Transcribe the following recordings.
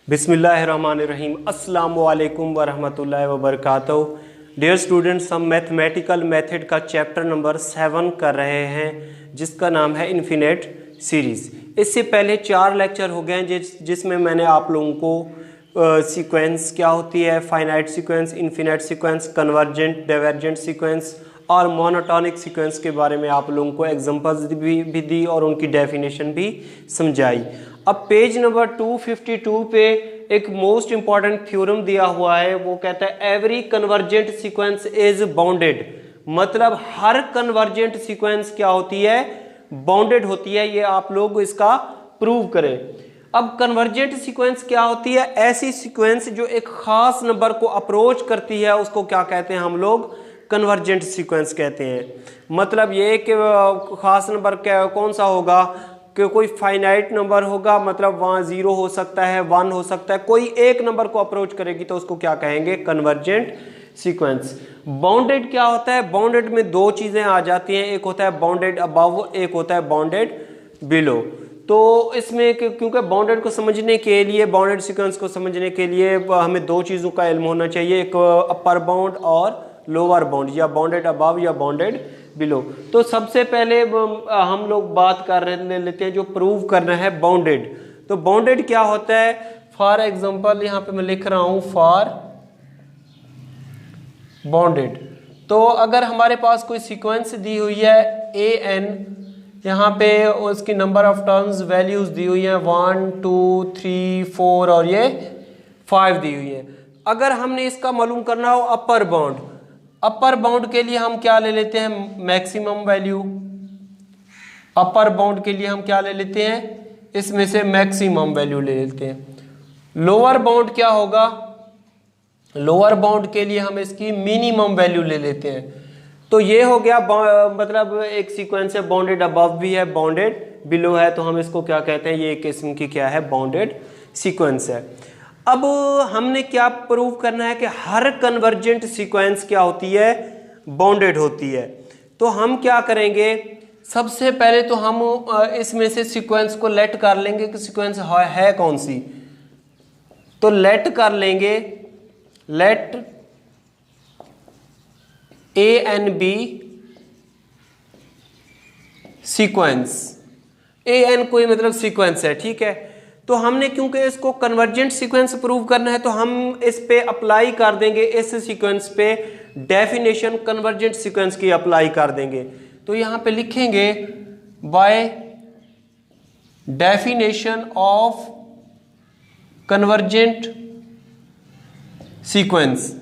बिस्मिल्लाहिर्रहमानिर्रहीम अस्सलामु अलैकुम वरहमतुल्लाहि वबरकातुहू। डियर स्टूडेंट्स, हम मैथमेटिकल मेथड का चैप्टर नंबर 7 कर रहे हैं जिसका नाम है इन्फिनेट सीरीज़। इससे पहले 4 लेक्चर हो गए हैं जिसमें मैंने आप लोगों को सीक्वेंस क्या होती है, finite sequence, infinite sequence, convergent divergent sequence और मोनोटॉनिक सीक्वेंस के बारे में आप लोगों को एग्जांपल्स भी दी और उनकी डेफिनेशन भी समझाई। अब पेज नंबर 252 पे एक मोस्ट इंपॉर्टेंट थ्योरम दिया हुआ है, वो कहता है every convergent sequence is bounded. मतलब हर कन्वर्जेंट सीक्वेंस क्या होती है, बाउंडेड होती है। ये आप लोग इसका प्रूव करें। अब कन्वर्जेंट सीक्वेंस क्या होती है? ऐसी सीक्वेंस जो एक खास नंबर को अप्रोच करती है उसको क्या कहते हैं हम लोग? कन्वर्जेंट सीक्वेंस कहते हैं। मतलब ये कि खास नंबर कौन सा होगा कि कोई फाइनाइट नंबर होगा, मतलब वहाँ 0 हो सकता है, 1 हो सकता है, कोई एक नंबर को अप्रोच करेगी तो उसको क्या कहेंगे? Convergent sequence. बाउंडेड क्या होता है? बाउंडेड में 2 चीज़ें आ जाती हैं, एक होता है बाउंडेड अबव, एक होता है बाउंडेड बिलो। तो इसमें क्योंकि बाउंडेड को समझने के लिए, बाउंडेड सीक्वेंस को समझने के लिए हमें 2 चीज़ों का इल्म होना चाहिए, एक अपर बाउंड और लोअर बाउंड, या बाउंडेड अबव या बाउंडेड बिलो। तो सबसे पहले हम लोग बात कर लेते हैं जो प्रूव करना है बाउंडेड। तो बाउंडेड क्या होता है? फॉर एग्जांपल यहाँ पे मैं लिख रहा हूँ फॉर बाउंडेड। तो अगर हमारे पास कोई सीक्वेंस दी हुई है ए एन, यहाँ पे उसकी नंबर ऑफ टर्म्स वैल्यूज दी हुई है 1 2 3 4 और ये 5 दी हुई है। अगर हमने इसका मालूम करना हो अपर बाउंड, अपर बाउंड के लिए हम क्या ले लेते हैं? Maximum value. अपर बाउंड के लिए हम क्या ले लेते हैं? इसमें से मैक्सिमम वैल्यू ले लेते हैं। लोअर बाउंड क्या होगा? लोअर बाउंड के लिए हम इसकी मिनिमम वैल्यू ले लेते हैं। तो ये हो गया मतलब एक सीक्वेंस है, बाउंडेड अबव भी है, बाउंडेड बिलो है, तो हम इसको क्या कहते हैं? ये एक किस्म की क्या है? बाउंडेड सीक्वेंस है। अब हमने क्या प्रूव करना है कि हर कन्वर्जेंट सीक्वेंस क्या होती है? बाउंडेड होती है। तो हम क्या करेंगे? सबसे पहले तो हम इसमें से सीक्वेंस को लेट कर लेंगे कि सीक्वेंस है कौन सी। तो लेट कर लेंगे, late A N B sequence. A N कोई मतलब सीक्वेंस है, ठीक है। तो हमने क्योंकि इसको कन्वर्जेंट सीक्वेंस प्रूव करना है तो हम इस पे अप्लाई कर देंगे, इस सीक्वेंस पे डेफिनेशन कन्वर्जेंट सीक्वेंस की अप्लाई कर देंगे। तो यहां पे लिखेंगे by definition of convergent sequence.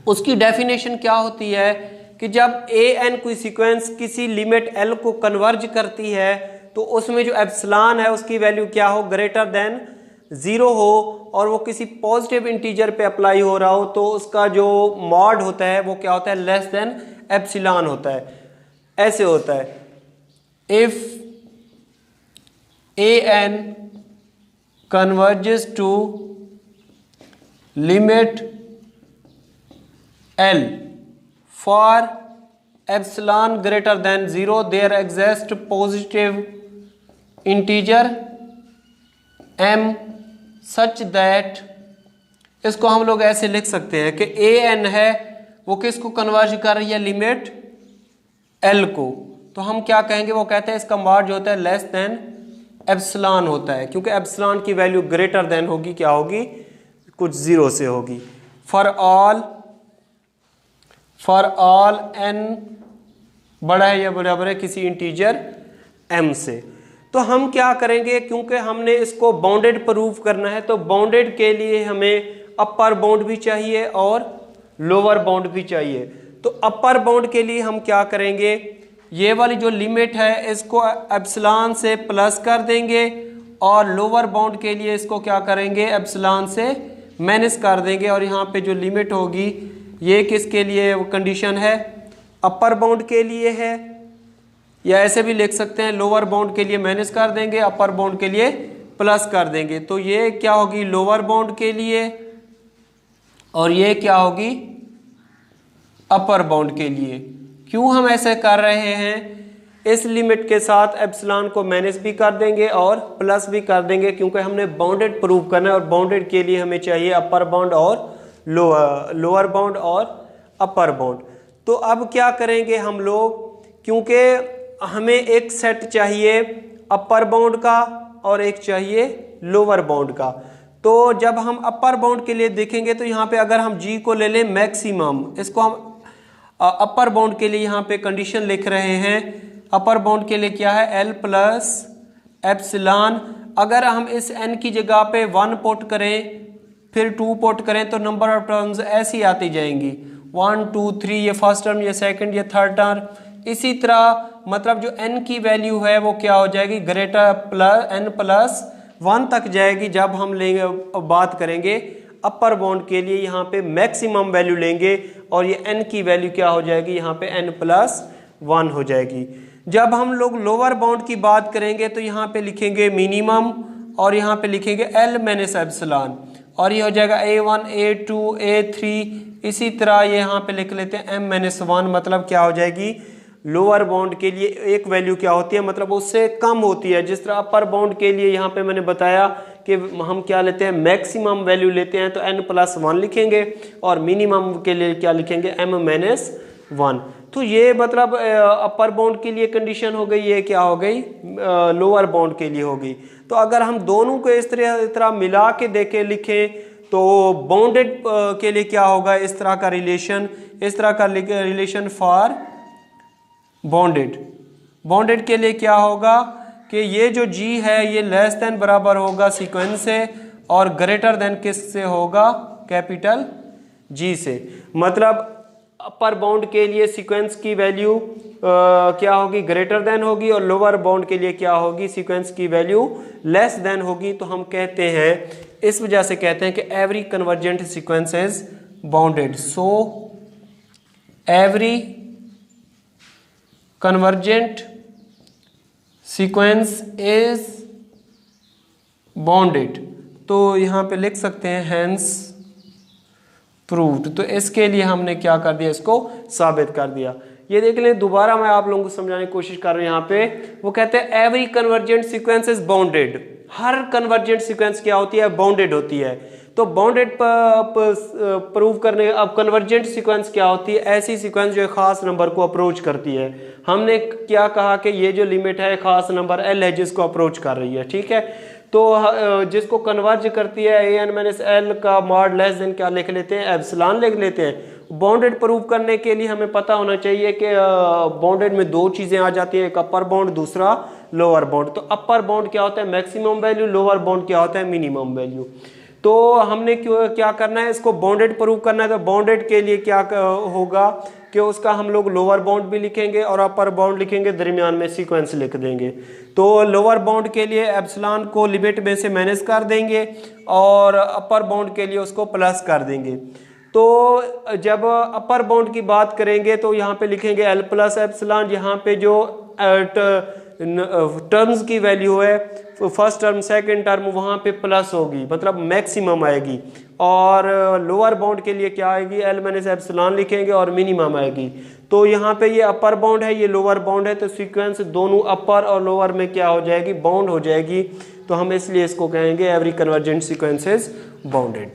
उसकी डेफिनेशन क्या होती है कि जब ए एन कोई सीक्वेंस किसी लिमिट एल को कन्वर्ज करती है तो उसमें जो एप्सिलॉन है उसकी वैल्यू क्या हो? ग्रेटर देन 0 हो, और वो किसी पॉजिटिव इंटीजर पे अप्लाई हो रहा हो तो उसका जो मॉड होता है वो क्या होता है? लेस देन एप्सिलॉन होता है। ऐसे होता है if a n converges to limit L for epsilon greater than 0 there exist positive integer m such that, इसको हम लोग ऐसे लिख सकते हैं कि ए एन है वो किसको कन्वर्ज कर रही है? लिमिट l को। तो हम क्या कहेंगे? वो कहते हैं इसका मॉड जो होता है लेस देन एप्सिलॉन होता है, क्योंकि एप्सिलॉन की वैल्यू ग्रेटर देन होगी, क्या होगी? कुछ 0 से होगी। फॉर ऑल n बड़ा है या बराबर है किसी इंटीजर m से। तो हम क्या करेंगे? क्योंकि हमने इसको बाउंडेड प्रूव करना है तो बाउंडेड के लिए हमें अपर बाउंड भी चाहिए और लोअर बाउंड भी चाहिए। तो अपर बाउंड के लिए हम क्या करेंगे? ये वाली जो लिमिट है इसको एप्सिलॉन से प्लस कर देंगे, और लोअर बाउंड के लिए इसको क्या करेंगे? एप्सिलॉन से माइनस कर देंगे। और यहाँ पे जो लिमिट होगी ये किसके लिए कंडीशन है? अपर बाउंड के लिए है, या ऐसे भी लिख सकते हैं लोअर बाउंड के लिए माइनस कर देंगे, अपर बाउंड के लिए प्लस कर देंगे। तो ये क्या होगी? लोअर बाउंड के लिए, और ये क्या होगी? अपर बाउंड के लिए। क्यों हम ऐसे कर रहे हैं? इस लिमिट के साथ एप्सिलॉन को माइनस भी कर देंगे और प्लस भी कर देंगे, क्योंकि हमने बाउंडेड प्रूव करना है और बाउंडेड के लिए हमें चाहिए अपर बाउंड और लोअर बाउंड और अपर बाउंड। तो अब क्या करेंगे हम लोग, क्योंकि हमें एक सेट चाहिए अपर बाउंड का और एक चाहिए लोअर बाउंड का। तो जब हम अपर बाउंड के लिए देखेंगे तो यहाँ पे अगर हम जी को ले लें मैक्सिमम, इसको हम अपर बाउंड के लिए यहाँ पे कंडीशन लिख रहे हैं। अपर बाउंड के लिए क्या है, एल प्लस एप्सिलॉन। अगर हम इस एन की जगह पे 1 पुट करें फिर 2 पुट करें तो नंबर ऑफ टर्म्स ऐसी आती जाएंगी, 1 2 3, ये फर्स्ट टर्म, ये सेकंड, ये थर्ड टर्म। इसी तरह मतलब जो n की वैल्यू है वो क्या हो जाएगी, ग्रेटर प्लस n प्लस 1 तक जाएगी। जब हम लेंगे बात करेंगे अपर बाउंड के लिए, यहाँ पे मैक्सिमम वैल्यू लेंगे और ये n की वैल्यू क्या हो जाएगी, यहाँ पे n प्लस 1 हो जाएगी। जब हम लोग लोअर बाउंड की बात करेंगे तो यहाँ पे लिखेंगे मिनिमम और यहाँ पे लिखेंगे L माइनस एप्सिलॉन, और ये हो जाएगा A1 A2 A3। इसी तरह ये यहाँ पे लिख लेते हैं M माइनस 1, मतलब क्या हो जाएगी, लोअर बाउंड के लिए एक वैल्यू क्या होती है, मतलब उससे कम होती है। जिस तरह अपर बाउंड के लिए यहाँ पे मैंने बताया कि हम क्या लेते हैं, मैक्सिमम वैल्यू लेते हैं तो n प्लस 1 लिखेंगे और मिनिमम के लिए क्या लिखेंगे, m माइनस 1। तो ये मतलब अपर बाउंड के लिए कंडीशन हो गई, ये क्या हो गई, लोअर बाउंड के लिए हो गई। तो अगर हम दोनों को इस तरह मिला के देखें लिखें तो बाउंडेड के लिए क्या होगा, इस तरह का रिलेशन, इस तरह का रिलेशन फॉर बाउंडेड। बाउंडेड के लिए क्या होगा कि ये जो g है ये लेस देन बराबर होगा सीक्वेंस से और ग्रेटर देन किससे होगा, कैपिटल G से। मतलब अपर बाउंड के लिए सीक्वेंस की वैल्यू क्या होगी, ग्रेटर देन होगी, और लोअर बाउंड के लिए क्या होगी, सीक्वेंस की वैल्यू लेस देन होगी। तो हम कहते हैं, इस वजह से कहते हैं कि every convergent sequence is bounded. So every convergent sequence is bounded. तो यहाँ पे लिख सकते हैं हैंस प्रूव्ड। तो इसके लिए हमने क्या कर दिया, इसको साबित कर दिया। ये देख लें, दोबारा मैं आप लोगों को समझाने की कोशिश कर रहा हूं। यहाँ पे वो कहते हैं every convergent sequence is bounded. Her convergent sequence क्या होती है, बाउंडेड होती है। तो बाउंडेड प्रूव करने, अब कन्वर्जेंट सीक्वेंस क्या होती है, ऐसी सीक्वेंस जो खास नंबर को अप्रोच करती है। हमने क्या कहा कि ये जो लिमिट है खास नंबर L है जिसको अप्रोच कर रही है, ठीक है। तो जिसको कन्वर्ज करती है an माइनस एल का मॉड लेस देन क्या लिख लेते हैं, एप्सिलॉन लिख लेते हैं। बाउंडेड प्रूव करने के लिए हमें पता होना चाहिए कि बाउंडेड में 2 चीज़ें आ जाती हैं, एक अपर बाउंड, दूसरा लोअर बाउंड। तो अपर बाउंड क्या होता है, मैक्सिमम वैल्यू, लोअर बाउंड क्या होता है, मिनिमम वैल्यू। तो हमने क्या करना है, इसको बाउंडेड प्रूव करना है। तो बाउंडेड के लिए क्या होगा कि उसका हम लोग लोअर बाउंड भी लिखेंगे और अपर बाउंड लिखेंगे, दरमियान में सीक्वेंस लिख देंगे। तो लोअर बाउंड के लिए एप्सिलॉन को लिमिट में से माइनस कर देंगे और अपर बाउंड के लिए उसको प्लस कर देंगे। तो जब अपर बाउंड की बात करेंगे तो यहाँ पे लिखेंगे L प्लस एप्सिलॉन। यहाँ पे जो टर्म्स की वैल्यू है, फर्स्ट टर्म सेकंड टर्म, वहाँ पे प्लस होगी, मतलब मैक्सिमम आएगी। और लोअर बाउंड के लिए क्या आएगी, L माइनस एप्सिलॉन लिखेंगे और मिनिमम आएगी। तो यहाँ पे ये अपर बाउंड है, ये लोअर बाउंड है, तो सीक्वेंस दोनों अपर और लोअर में क्या हो जाएगी, बाउंड हो जाएगी। तो हम इसलिए इसको कहेंगे every convergent sequence is bounded.